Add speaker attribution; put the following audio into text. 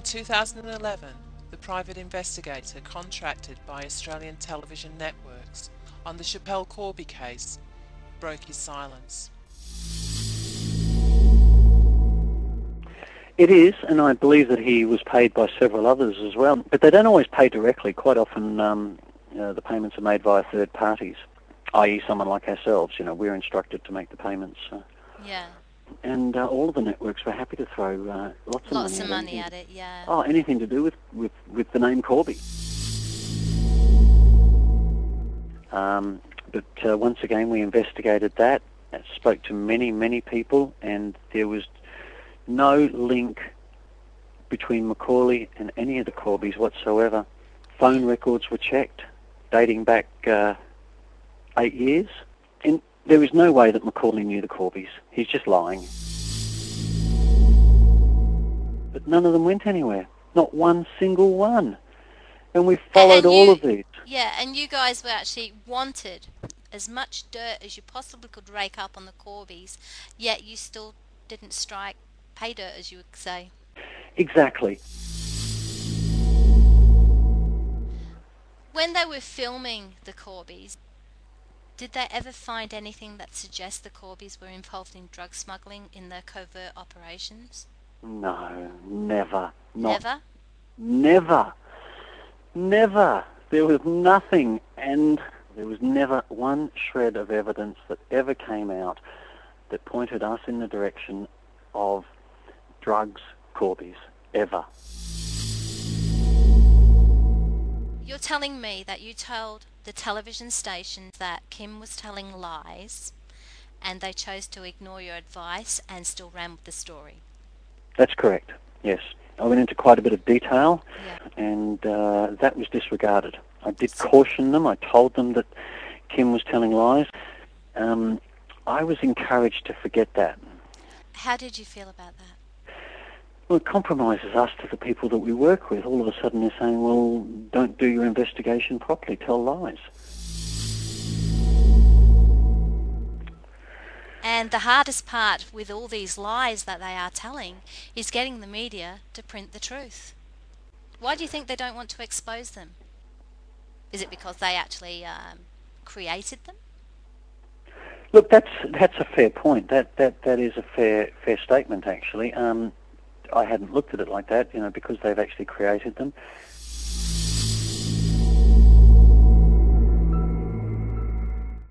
Speaker 1: 2011, the private investigator contracted by Australian television networks on the Schapelle Corby case broke his silence.
Speaker 2: It is, and I believe that he was paid by several others as well. But they don't always pay directly. Quite often the payments are made via third parties, i.e. someone like ourselves. We're instructed to make the payments.
Speaker 3: Yeah.
Speaker 2: And all of the networks were happy to throw lots of money
Speaker 3: at it, yeah.
Speaker 2: Oh, anything to do with the name Corby. But once again, we investigated that, spoke to many people, and there was no link between Macaulay and any of the Corbys whatsoever. Phone records were checked, dating back 8 years, and there was no way that Macaulay knew the Corbys. He's just lying. But none of them went anywhere. Not one single one. And we followed all of these.
Speaker 3: Yeah, and you guys were actually wanted as much dirt as you possibly could rake up on the Corbys, yet you still didn't strike pay dirt, as you would say.
Speaker 2: Exactly.
Speaker 3: When they were filming the Corbys, did they ever find anything that suggests the Corbys were involved in drug smuggling in their covert operations?
Speaker 2: No, never.
Speaker 3: Never?
Speaker 2: Never. There was nothing, and there was never one shred of evidence that ever came out that pointed us in the direction of drugs, Corbys, ever.
Speaker 3: You're telling me that you told the television station that Kim was telling lies, and they chose to ignore your advice and still ran with the story?
Speaker 2: That's correct, yes. I went into quite a bit of detail,
Speaker 3: yeah.
Speaker 2: and that was disregarded. I did caution them. I told them that Kim was telling lies. I was encouraged to forget that.
Speaker 3: How did you feel about that?
Speaker 2: Well, it compromises us to the people that we work with. All of a sudden they're saying, well, don't do your investigation properly, tell lies.
Speaker 3: And the hardest part with all these lies that they are telling is getting the media to print the truth. Why do you think they don't want to expose them? Is it because they actually created them?
Speaker 2: Look, that's a fair point. That is a fair statement, actually. I hadn't looked at it like that, because they've actually created them.